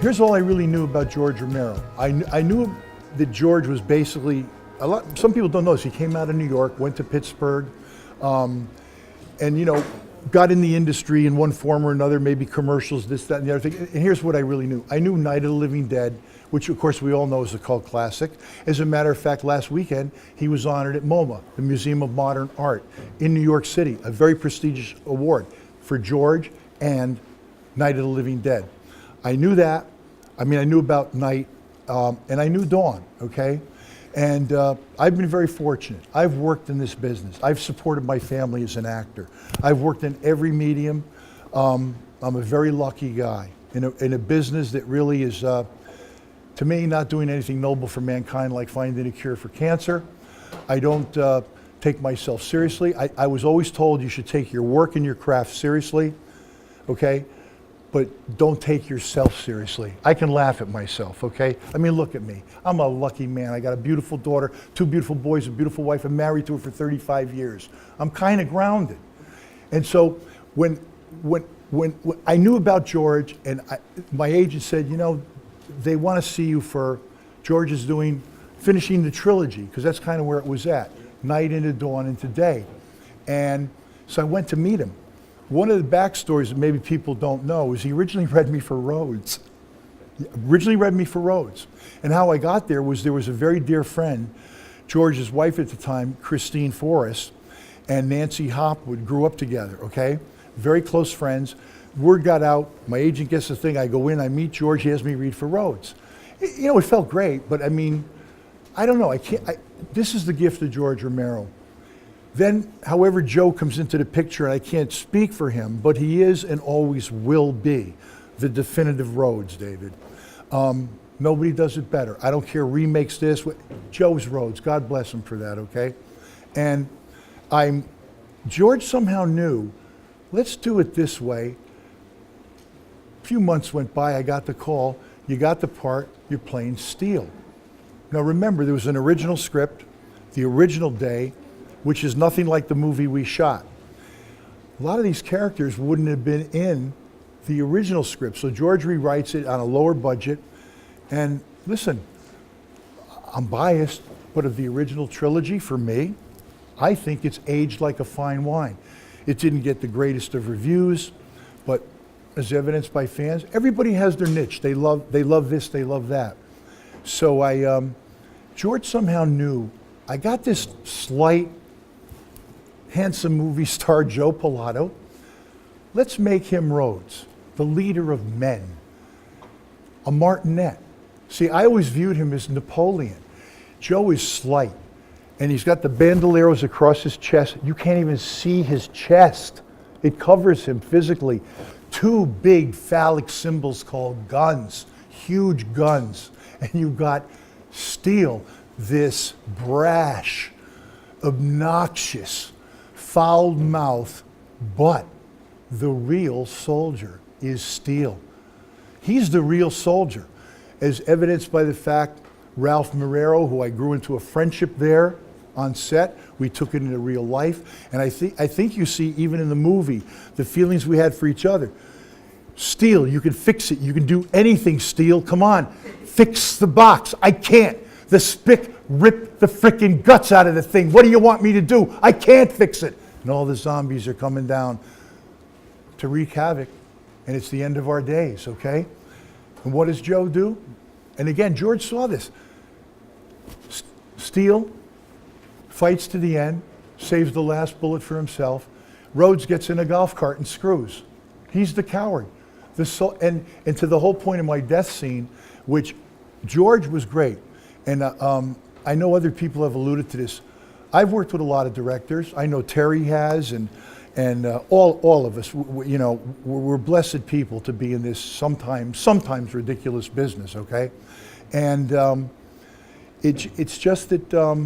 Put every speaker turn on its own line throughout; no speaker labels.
Here's all I really knew about George Romero. I knew that George was basically, some people don't know this, he came out of New York, went to Pittsburgh, and got in the industry in one form or another, maybe commercials, this, that, and the other thing. And here's what I really knew. I knew Night of the Living Dead, which of course we all know is a cult classic. As a matter of fact, last weekend, he was honored at MoMA, the Museum of Modern Art in New York City, a very prestigious award for George and Night of the Living Dead. I knew that. I mean, I knew about Night, and I knew Dawn, okay? And I've been very fortunate. I've worked in this business. I've supported my family as an actor. I've worked in every medium. I'm a very lucky guy in a business that really is, to me, not doing anything noble for mankind like finding a cure for cancer. I don't take myself seriously. I was always told you should take your work and your craft seriously, okay? But don't take yourself seriously. I can laugh at myself, okay? I mean, look at me. I'm a lucky man. I got a beautiful daughter, 2 beautiful boys, a beautiful wife. I'm married to her for 35 years. I'm kind of grounded. And so when I knew about George, and my agent said, they want to see you for, George is finishing the trilogy, because that's kind of where it was at, Night into Dawn into Day. And so I went to meet him. One of the backstories that maybe people don't know is he originally read me for Rhodes. And how I got there was a very dear friend, George's wife at the time, Christine Forrest, and Nancy Hopwood grew up together, okay? Very close friends. Word got out, my agent gets the thing, I go in, I meet George, he has me read for Rhodes. It felt great, but I mean, I don't know, this is the gift of George Romero. Then, however, Joe comes into the picture, and I can't speak for him, but he is and always will be the definitive Rhodes, David. Nobody does it better. I don't care, remakes this, Joe's Rhodes, God bless him for that, okay? And George somehow knew, let's do it this way. A few months went by, I got the call, you got the part, you're playing Steele. Now remember, there was an original script, the original day, which is nothing like the movie we shot. A lot of these characters wouldn't have been in the original script, so George rewrites it on a lower budget. And listen, I'm biased, but of the original trilogy, for me, I think it's aged like a fine wine. It didn't get the greatest of reviews, but as evidenced by fans, everybody has their niche. They love this, they love that. So George somehow knew, I got this slight, handsome movie star, Joe Pilato. Let's make him Rhodes, the leader of men, a martinet. See, I always viewed him as Napoleon. Joe is slight, and he's got the bandoleros across his chest. You can't even see his chest. It covers him physically. 2 big phallic symbols called guns, huge guns. And you've got Steele, this brash, obnoxious, foul-mouthed, but the real soldier is Steele. He's the real soldier, as evidenced by the fact Ralph Romero, who I grew into a friendship there on set, we took it into real life, and I think you see even in the movie the feelings we had for each other. Steele, you can fix it. You can do anything, Steele. Come on, fix the box. I can't. The spick ripped the frickin' guts out of the thing. What do you want me to do? I can't fix it. And all the zombies are coming down to wreak havoc, and it's the end of our days, okay? And what does Joe do? And again, George saw this. Steele fights to the end, saves the last bullet for himself. Rhodes gets in a golf cart and screws. He's the coward. And to the whole point of my death scene, which George was great, and I know other people have alluded to this. I've worked with a lot of directors. I know Terry has, and all of us. We're blessed people to be in this sometimes ridiculous business. Okay, and it's just that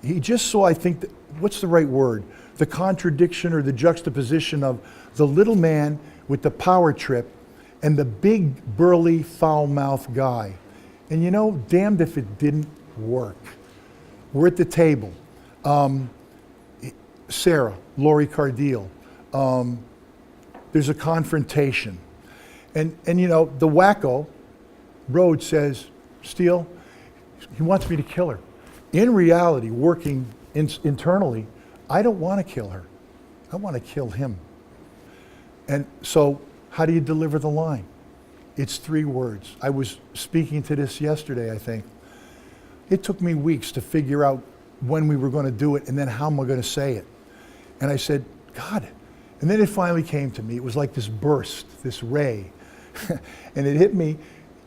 he just saw. I think what's the right word? The contradiction or the juxtaposition of the little man with the power trip and the big, burly, foul-mouthed guy. And damned if it didn't work. We're at the table. Sarah, Laurie Cardeal, there's a confrontation. And you know, the wacko, Rhodes, says, Steele, he wants me to kill her. In reality, working internally, I don't want to kill her. I want to kill him. And so, how do you deliver the line? It's 3 words. I was speaking to this yesterday, I think. It took me weeks to figure out when we were going to do it and then how am I going to say it. And I said, God. And then it finally came to me. It was like this burst, this ray. And it hit me.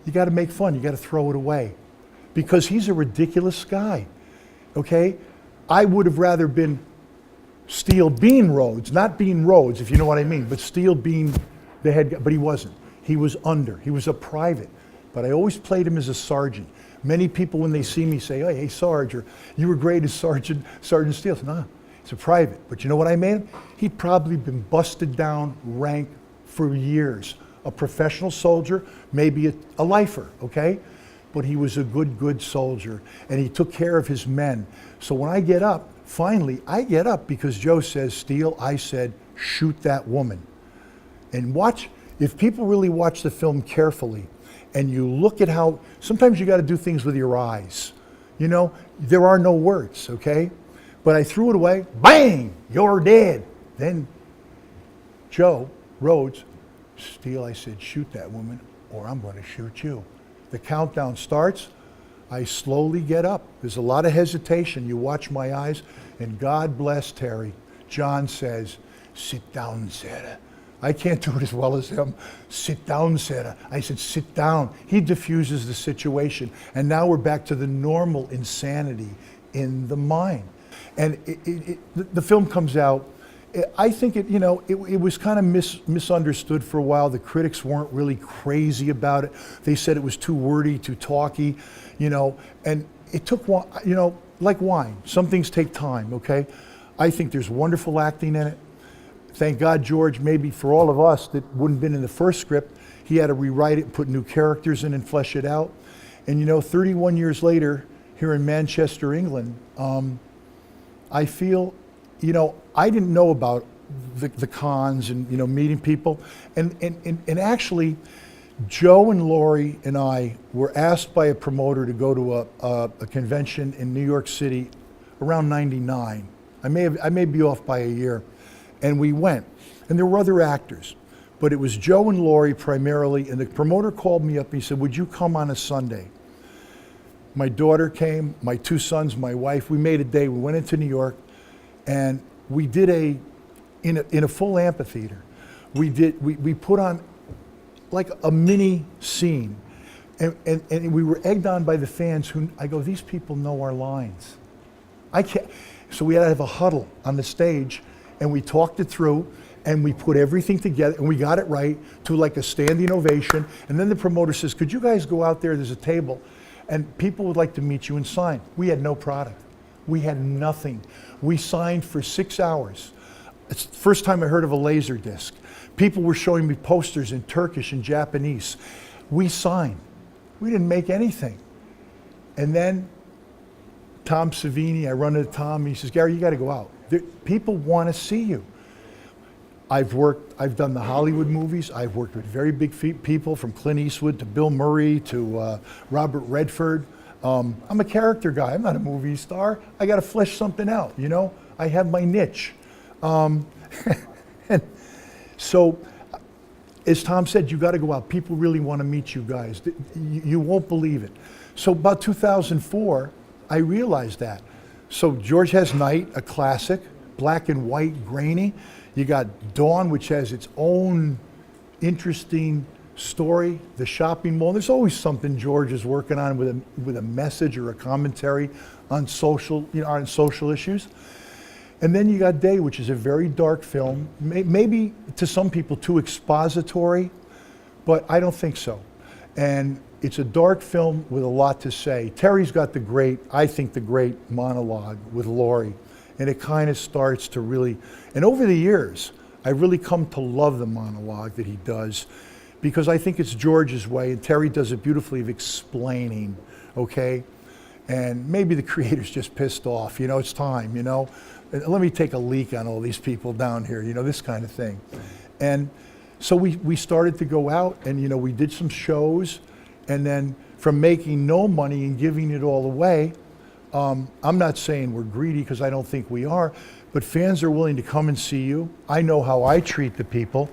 You got to make fun. You got to throw it away. Because he's a ridiculous guy. Okay? I would have rather been Steele Bean Rhodes, not Bean Rhodes, if you know what I mean, but Steele Bean, the head guy. But he wasn't. He was under. He was a private. But I always played him as a sergeant. Many people, when they see me, say, hey, Sarge, or you were great as Sergeant Steele. No, it's a private. But you know what I made him? He'd probably been busted down rank for years. A professional soldier, maybe a lifer, okay? But he was a good soldier, and he took care of his men. So when I get up, finally, I get up because Joe says, Steele, I said, shoot that woman. And watch, if people really watch the film carefully, and you look at how, sometimes you got to do things with your eyes. You know, there are no words, okay? But I threw it away, bang, you're dead. Then Joe Rhodes, Steele, I said, shoot that woman or I'm going to shoot you. The countdown starts. I slowly get up. There's a lot of hesitation. You watch my eyes, and God bless Terry. John says, sit down, Sarah. I can't do it as well as him. Sit down, Sarah. I said, sit down. He diffuses the situation. And now we're back to the normal insanity in the mind. And the film comes out. I think it was kind of misunderstood for a while. The critics weren't really crazy about it. They said it was too wordy, too talky, and it took, like wine. Some things take time, okay? I think there's wonderful acting in it. Thank God, George, maybe for all of us that wouldn't have been in the first script, he had to rewrite it, put new characters in and flesh it out. And 31 years later, here in Manchester, England, I feel, I didn't know about the cons and, meeting people. And actually, Joe and Lori and I were asked by a promoter to go to a convention in New York City around '99. I may be off by a year. And we went. And there were other actors. But it was Joe and Lori primarily. And the promoter called me up and he said, would you come on a Sunday? My daughter came, my 2 sons, my wife. We made a day. We went into New York. And we did in a full amphitheater. We put on like a mini scene. And we were egged on by the fans who, I go, these people know our lines. I can't. So we had to have a huddle on the stage. And we talked it through, and we put everything together, and we got it right to like a standing ovation. And then the promoter says, could you guys go out there, there's a table, and people would like to meet you and sign. We had no product. We had nothing. We signed for 6 hours. It's the first time I heard of a laser disc. People were showing me posters in Turkish and Japanese. We signed. We didn't make anything. And then Tom Savini, I run into Tom, he says, Gary, you got to go out. People want to see you. I've done the Hollywood movies. I've worked with very big people from Clint Eastwood to Bill Murray to Robert Redford. I'm a character guy. I'm not a movie star. I got to flesh something out, I have my niche. And so, as Tom said, you got to go out. People really want to meet you guys. You won't believe it. So about 2004, I realized that. So George has Night, a classic, black and white, grainy. You got Dawn, which has its own interesting story. The Shopping Mall. There's always something George is working on with a message or a commentary on social issues. And then you got Day, which is a very dark film. Maybe to some people too expository, but I don't think so. And it's a dark film with a lot to say. Terry's got the great monologue with Lori. And it kind of starts to really, and over the years, I've really come to love the monologue that he does because I think it's George's way, and Terry does it beautifully of explaining, okay? And maybe the creator's just pissed off, it's time, Let me take a leak on all these people down here, this kind of thing. And So we started to go out, and we did some shows, and then from making no money and giving it all away, I'm not saying we're greedy, because I don't think we are, but fans are willing to come and see you. I know how I treat the people.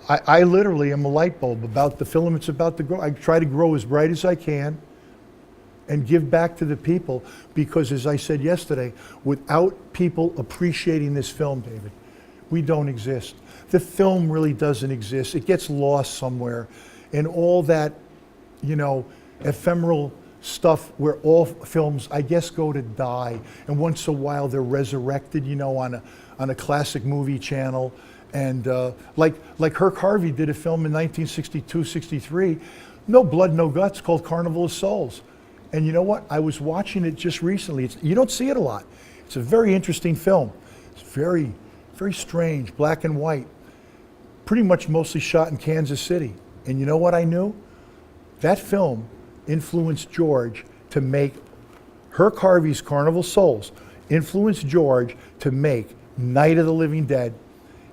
I literally am a light bulb about the filament's about to grow. I try to grow as bright as I can and give back to the people, because as I said yesterday, without people appreciating this film, David, we don't exist. The film really doesn't exist. It gets lost somewhere in all that, ephemeral stuff where all films, I guess, go to die. And once in a while they're resurrected, on a classic movie channel. And like Herc Harvey did a film in 1962, 63, no blood, no guts, called Carnival of Souls. And you know what? I was watching it just recently. You don't see it a lot. It's a very interesting film. It's very, very strange, black and white. Pretty much mostly shot in Kansas City. And you know what I knew? That film influenced George to make Herc Harvey's Carnival of Souls, influenced George to make Night of the Living Dead.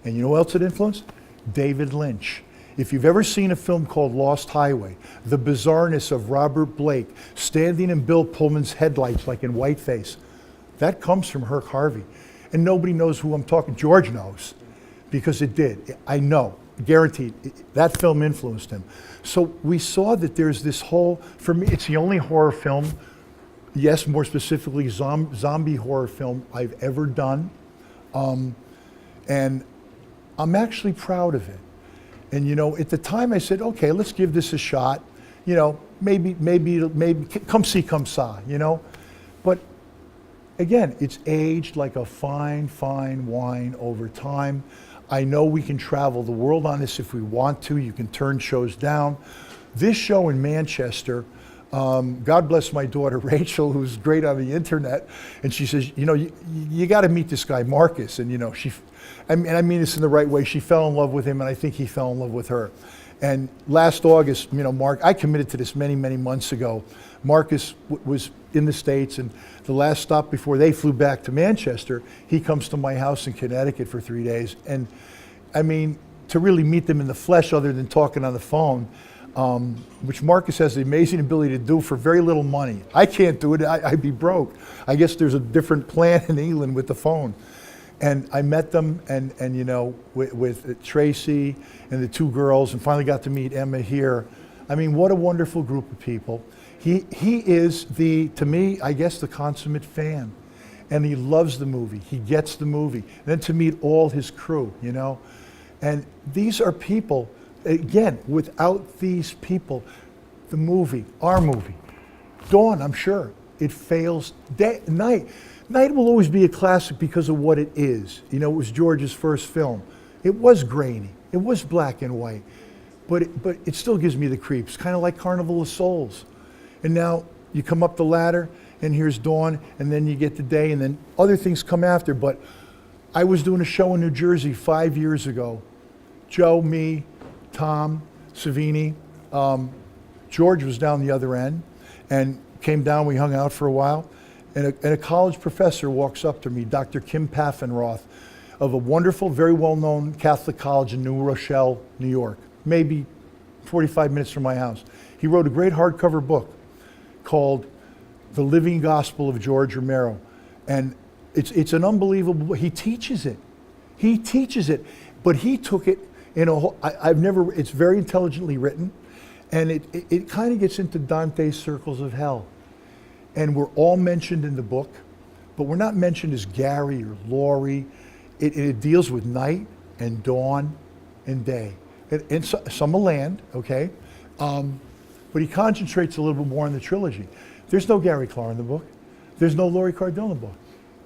And you know what else it influenced? David Lynch. If you've ever seen a film called Lost Highway, the bizarreness of Robert Blake standing in Bill Pullman's headlights like in Whiteface, that comes from Herc Harvey. And nobody knows who I'm talking. George knows, because it did. I know, guaranteed. That film influenced him. So we saw that there's this whole, for me, it's the only horror film, yes, more specifically zombie horror film I've ever done. And I'm actually proud of it. And at the time I said, okay, let's give this a shot. Maybe come see, come saw, But again, it's aged like a fine, fine wine over time. I know we can travel the world on this if we want to. You can turn shows down. This show in Manchester, God bless my daughter Rachel, who's great on the internet, and she says, you got to meet this guy Marcus, and I mean this in the right way. She fell in love with him, and I think he fell in love with her. And last August, I committed to this many, many months ago. Marcus was in the States, and the last stop before they flew back to Manchester, he comes to my house in Connecticut for 3 days. And I mean, to really meet them in the flesh other than talking on the phone, which Marcus has the amazing ability to do for very little money. I can't do it, I'd be broke. I guess there's a different plan in England with the phone. And I met them, and with Tracy and the two girls, and finally got to meet Emma here. I mean, what a wonderful group of people. He is to me, I guess, the consummate fan. And he loves the movie. He gets the movie. And then to meet all his crew, And these are people, again, without these people, the movie, our movie, Dawn, I'm sure, it fails night. Night will always be a classic because of what it is. It was George's first film. It was grainy. It was black and white. But it still gives me the creeps, kind of like Carnival of Souls. And now you come up the ladder, and here's Dawn, and then you get the day, and then other things come after. But I was doing a show in New Jersey 5 years ago. Joe, me, Tom, Savini, George was down the other end, and came down, we hung out for a while. And a college professor walks up to me, Dr. Kim Paffenroth, of a wonderful, very well-known Catholic college in New Rochelle, New York, maybe 45 minutes from my house. He wrote a great hardcover book called The Living Gospel of George Romero. And it's an unbelievable book. He teaches it. But he took it in a whole, it's very intelligently written, and it kind of gets into Dante's circles of hell. And we're all mentioned in the book, but we're not mentioned as Gary or Laurie. It deals with night and dawn and day. And some will land, okay? But he concentrates a little bit more on the trilogy. There's no Gary Klar in the book. There's no Laurie Cardell in the book.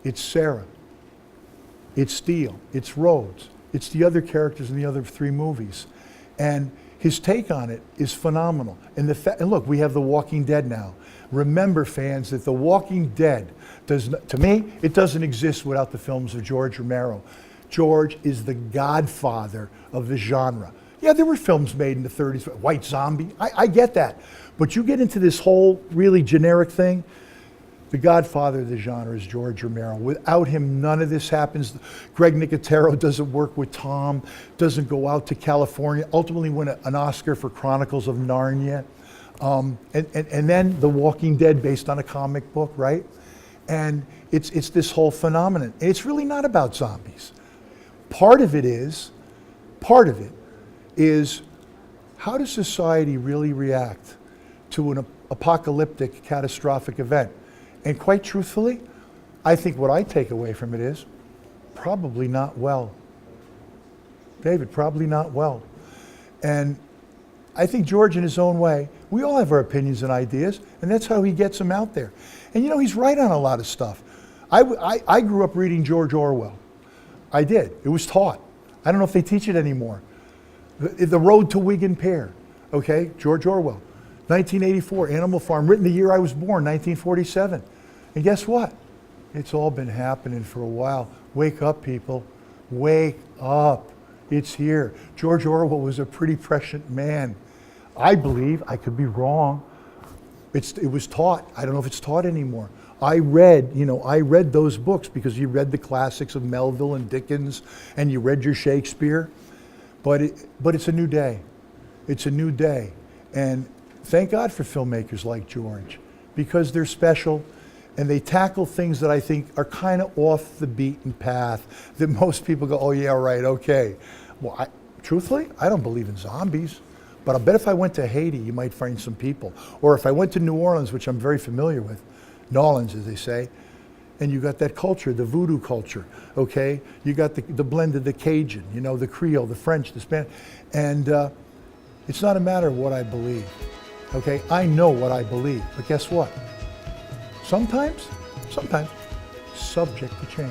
It's Sarah. It's Steele. It's Rhodes. It's the other characters in the other three movies. And his take on it is phenomenal. And look, we have The Walking Dead now. Remember, fans, that The Walking Dead to me, it doesn't exist without the films of George Romero. George is the godfather of the genre. Yeah, there were films made in the 30s, White Zombie, I get that. But you get into this whole really generic thing, The godfather of the genre is George Romero. Without him, none of this happens. Greg Nicotero doesn't work with Tom, doesn't go out to California, ultimately win an Oscar for Chronicles of Narnia. And then The Walking Dead, based on a comic book, right? And it's this whole phenomenon. And it's really not about zombies. Part of it is, how does society really react to an apocalyptic, catastrophic event? And quite truthfully, I think what I take away from it is probably not well. David, probably not well. And I think George, in his own way, we all have our opinions and ideas, and that's how he gets them out there. And you know, he's right on a lot of stuff. I grew up reading George Orwell. I did. It was taught. I don't know if they teach it anymore. The Road to Wigan Pier, okay? George Orwell. 1984, Animal Farm, written the year I was born, 1947. And guess what? It's all been happening for a while. Wake up, people. Wake up. It's here. George Orwell was a pretty prescient man. I believe, I could be wrong, it was taught. I don't know if it's taught anymore. I read those books because you read the classics of Melville and Dickens and you read your Shakespeare. But it's a new day. It's a new day. And thank God for filmmakers like George, because they're special and they tackle things that I think are kind of off the beaten path that most people go, oh yeah, right, okay. Well, truthfully, I don't believe in zombies, but I bet if I went to Haiti, you might find some people. Or if I went to New Orleans, which I'm very familiar with, Nolans, as they say, and you got that culture, the voodoo culture, okay? You got the blend of the Cajun, you know, the Creole, the French, the Spanish, and it's not a matter of what I believe, okay? I know what I believe, but guess what? Sometimes, subject to change.